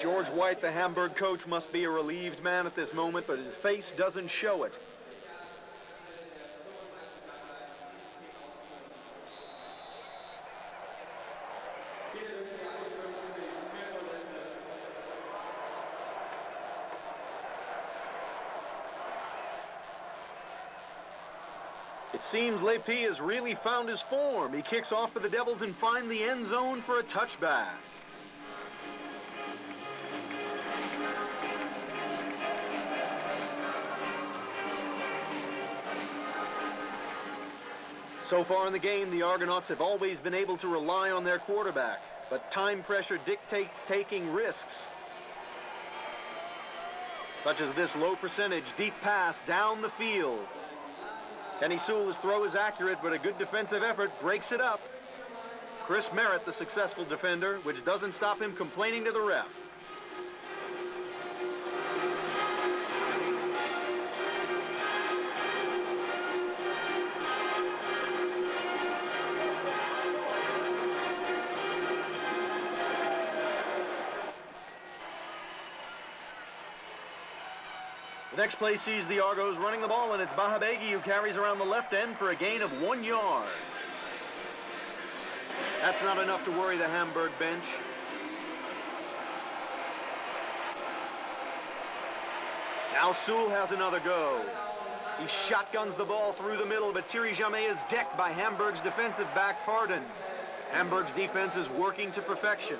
George White, the Hamburg coach, must be a relieved man at this moment, but his face doesn't show it. It seems Lépée has really found his form. He kicks off for the Devils and finds the end zone for a touchback. So far in the game, the Argonauts have always been able to rely on their quarterback, but time pressure dictates taking risks, such as this low percentage deep pass down the field. Kenny Sewell's throw is accurate, but a good defensive effort breaks it up. Chris Merritt, the successful defender, which doesn't stop him complaining to the ref. The next play sees the Argos running the ball, and it's Bahabegi who carries around the left end for a gain of 1 yard. That's not enough to worry the Hamburg bench. Now Sewell has another go. He shotguns the ball through the middle, but Thierry Jamet is decked by Hamburg's defensive back Pardon. Hamburg's defense is working to perfection.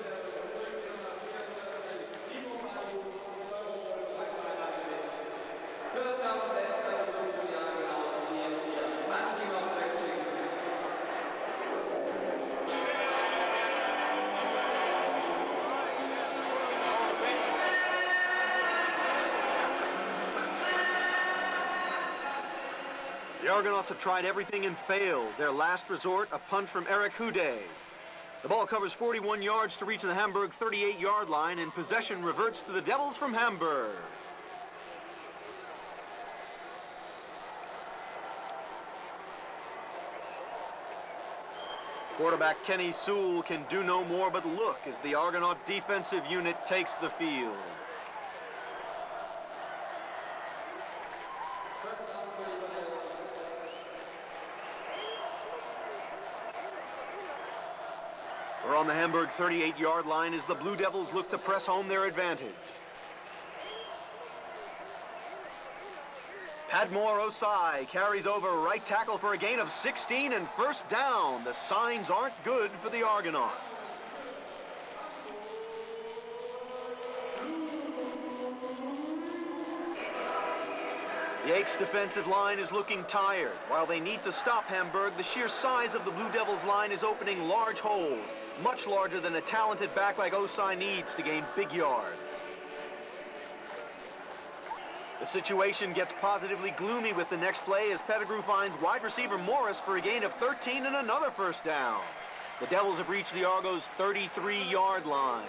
The Argonauts have tried everything and failed. Their last resort, a punt from Eric Houdet. The ball covers 41 yards to reach the Hamburg 38-yard line, and possession reverts to the Devils from Hamburg. Quarterback Kenny Sewell can do no more but look as the Argonaut defensive unit takes the field. We're on the Hamburg 38-yard line as the Blue Devils look to press home their advantage. Padmore Osai carries over right tackle for a gain of 16 and first down. The signs aren't good for the Argonauts. The Aix defensive line is looking tired. While they need to stop Hamburg, the sheer size of the Blue Devils line is opening large holes, much larger than a talented back like Osai needs to gain big yards. The situation gets positively gloomy with the next play as Pettigrew finds wide receiver Morris for a gain of 13 and another first down. The Devils have reached the Argos' 33-yard line.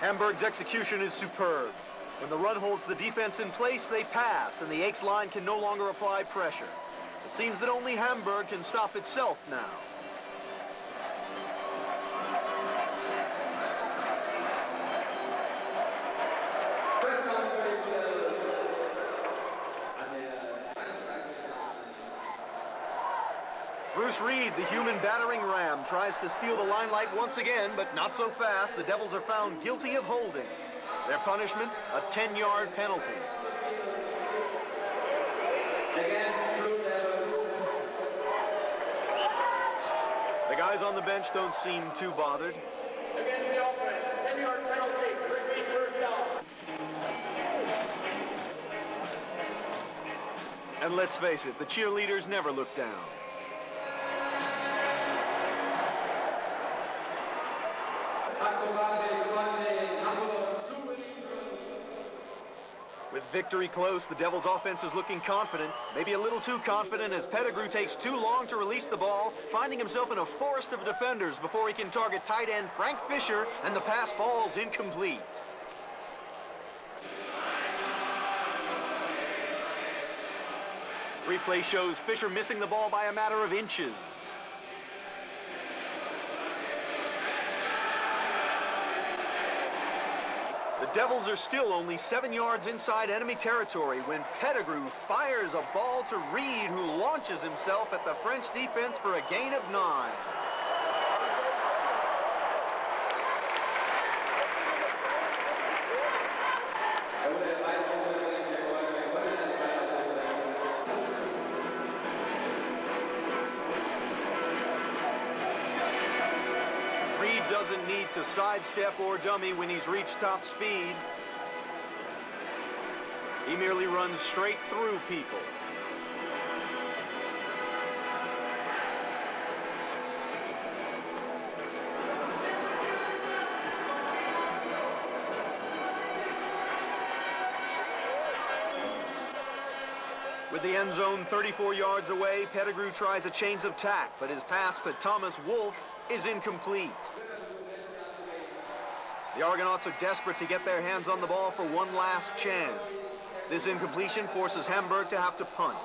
Hamburg's execution is superb. When the run holds the defense in place, they pass, and the Aix line can no longer apply pressure. It seems that only Hamburg can stop itself now. Bruce Reed, the human battering ram, tries to steal the limelight once again, but not so fast. The Devils are found guilty of holding. Their punishment, a 10-yard penalty. The guys on the bench don't seem too bothered. Against the offense, 10-yard penalty, first down. And let's face it, the cheerleaders never look down. With victory close, the Devils' offense is looking confident, maybe a little too confident as Pettigrew takes too long to release the ball, finding himself in a forest of defenders before he can target tight end Frank Fisher, and the pass falls incomplete. Replay shows Fischer missing the ball by a matter of inches. The Devils are still only 7 yards inside enemy territory when Pettigrew fires a ball to Reed, who launches himself at the French defense for a gain of 9. Doesn't need to sidestep or dummy when he's reached top speed. He merely runs straight through people. With the end zone 34 yards away, Pettigrew tries a change of tack, but his pass to Thomas Wolfe is incomplete. The Argonauts are desperate to get their hands on the ball for one last chance. This incompletion forces Hamburg to have to punt.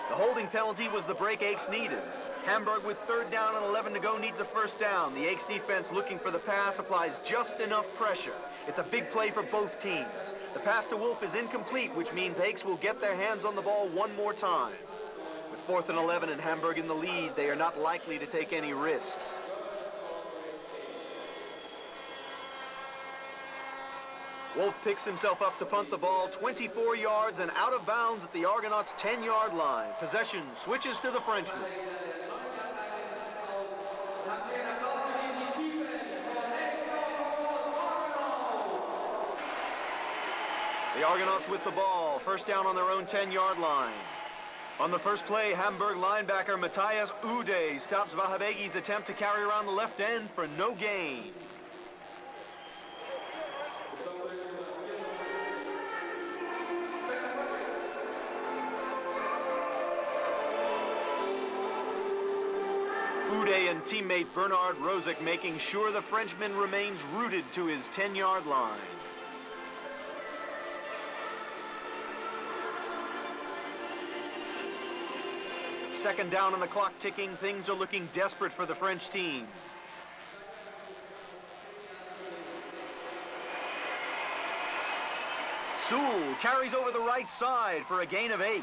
The holding penalty was the break Aix needed. Hamburg, with 3rd down and 11 to go, needs a 1st down. The Aix defense, looking for the pass, applies just enough pressure. It's a big play for both teams. The pass to Wolfe is incomplete, which means Aix will get their hands on the ball one more time. With 4th and 11 and Hamburg in the lead, they are not likely to take any risks. Wolfe picks himself up to punt the ball 24 yards and out of bounds at the Argonauts' 10-yard line. Possession switches to the Frenchman. The Argonauts with the ball, 1st down on their own 10-yard line. On the first play, Hamburg linebacker Matthias Ude stops Vahabegi's attempt to carry around the left end for no gain. Ude and teammate Bernard Rosick making sure the Frenchman remains rooted to his 10-yard line. Second down on the clock ticking, things are looking desperate for the French team. Sewell carries over the right side for a gain of 8.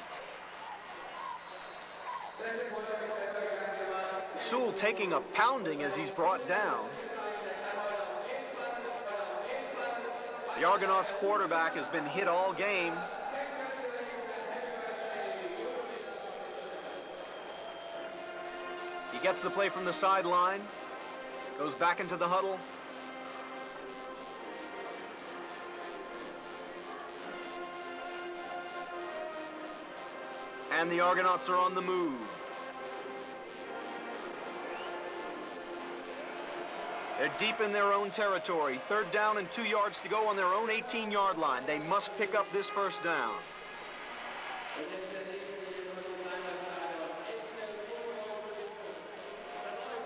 Sewell taking a pounding as he's brought down. The Argonauts quarterback has been hit all game. He gets the play from the sideline, goes back into the huddle. And the Argonauts are on the move. They're deep in their own territory. 3rd down and 2 yards to go on their own 18-yard line. They must pick up this 1st down.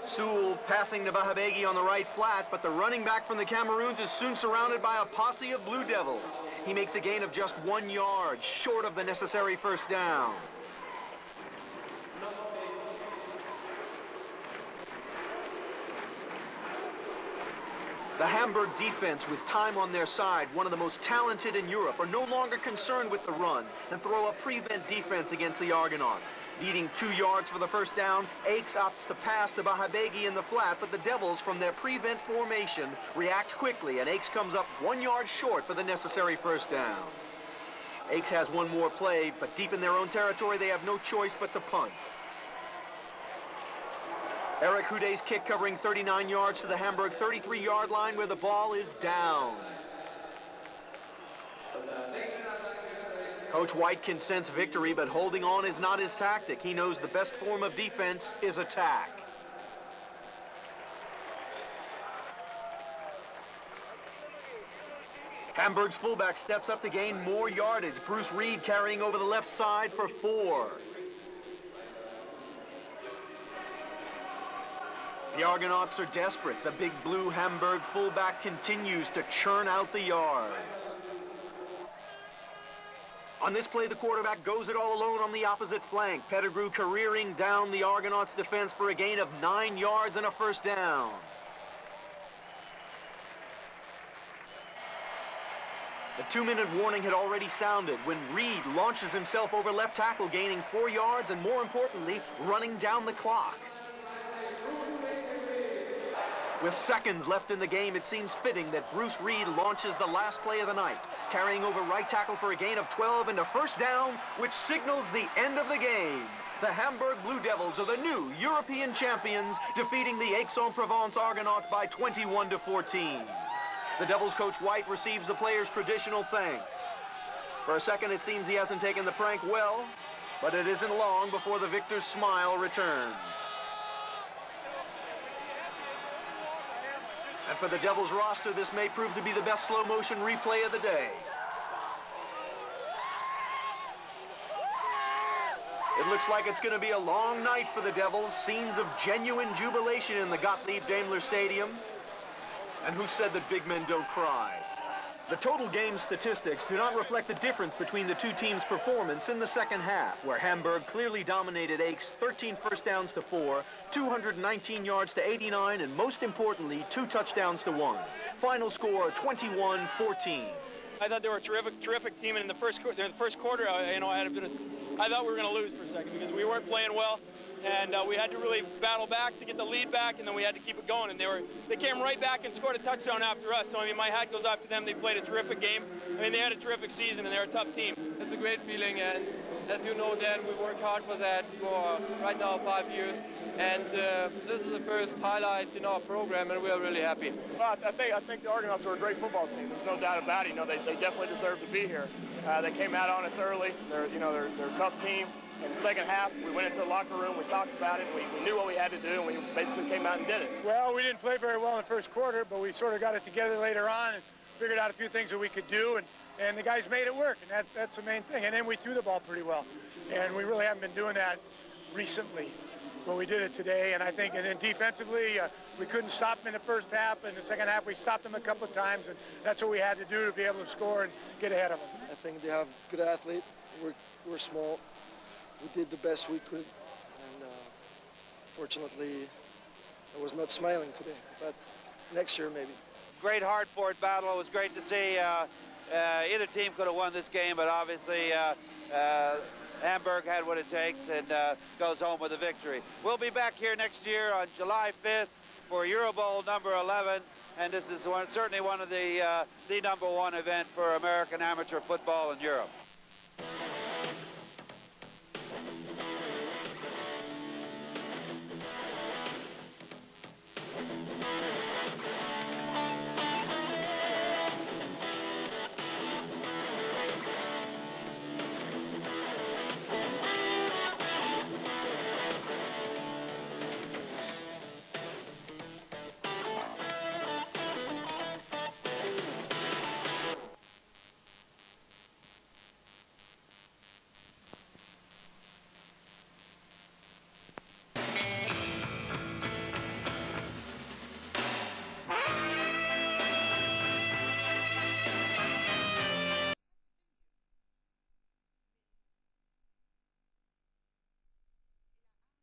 Sewell passing to Vahabegi on the right flat, but the running back from the Cameroons is soon surrounded by a posse of Blue Devils. He makes a gain of just 1 yard, short of the necessary 1st down. The Hamburg defense, with time on their side, one of the most talented in Europe, are no longer concerned with the run and throw a prevent defense against the Argonauts. Needing 2 yards for the 1st down, Aix opts to pass to Vahabegi in the flat, but the Devils, from their prevent formation, react quickly, and Aix comes up 1 yard short for the necessary 1st down. Aix has one more play, but deep in their own territory, they have no choice but to punt. Eric Houde's kick covering 39 yards to the Hamburg 33-yard line, where the ball is down. Coach White can sense victory, but holding on is not his tactic. He knows the best form of defense is attack. Hamburg's fullback steps up to gain more yardage. Bruce Reed carrying over the left side for 4. The Argonauts are desperate. The big blue Hamburg fullback continues to churn out the yards. On this play, the quarterback goes it all alone on the opposite flank. Pettigrew careering down the Argonauts' defense for a gain of 9 yards and a first down. The 2-minute warning had already sounded when Reed launches himself over left tackle, gaining 4 yards and, more importantly, running down the clock. With seconds left in the game, it seems fitting that Bruce Reed launches the last play of the night, carrying over right tackle for a gain of 12 and a first down, which signals the end of the game. The Hamburg Blue Devils are the new European champions, defeating the Aix-en-Provence Argonauts by 21-14. The Devils coach White receives the players' traditional thanks. For a second, it seems he hasn't taken the prank well, but it isn't long before the victor's smile returns. And for the Devils roster, this may prove to be the best slow-motion replay of the day. It looks like it's going to be a long night for the Devils. Scenes of genuine jubilation in the Gottlieb Daimler Stadium. And who said that big men don't cry? The total game statistics do not reflect the difference between the two teams' performance in the second half, where Hamburg clearly dominated Aix 13 first downs to 4, 219 yards to 89, and most importantly, 2 touchdowns to 1. Final score 21-14. I thought they were a terrific team, and in the first quarter, I thought we were going to lose for a second because we weren't playing well, and we had to really battle back to get the lead back, and then we had to keep it going. And they came right back and scored a touchdown after us. So I mean, my hat goes off to them. They played a terrific game. I mean, they had a terrific season, and they're a tough team. It's a great feeling, and as you know, Dan, we worked hard for that for right now 5 years, and this is the first highlight in our program, and we are really happy. Well, I think the Argonauts are a great football team. There's no doubt about it. You know, they definitely deserve to be here. They came out on us early. They're a tough team. In the second half, we went into the locker room, we talked about it, we knew what we had to do, and we basically came out and did it. Well, we didn't play very well in the first quarter, but we sort of got it together later on and figured out a few things that we could do, and the guys made it work, and that's the main thing. And then we threw the ball pretty well, and we really haven't been doing that recently, but we did it today. And I think, and then defensively, we couldn't stop them in the first half. In the second half, we stopped them a couple of times, and that's what we had to do to be able to score and get ahead of them. I think they have good athletes. We're small. We did the best we could, and fortunately, I was not smiling today, but next year maybe. Great hard-fought battle. It was great to see. Either team could have won this game, but obviously Hamburg had what it takes and goes home with a victory. We'll be back here next year on July 5th for EuroBowl number 11, and this is certainly one of the #1 event for American amateur football in Europe.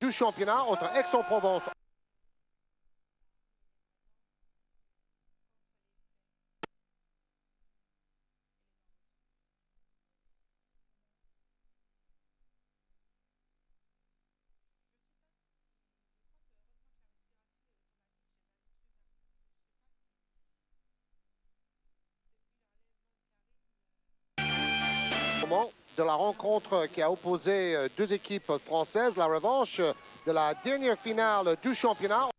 Du championnat entre Aix-en-Provence. De la rencontre qui a opposé deux équipes françaises, la revanche de la dernière finale du championnat.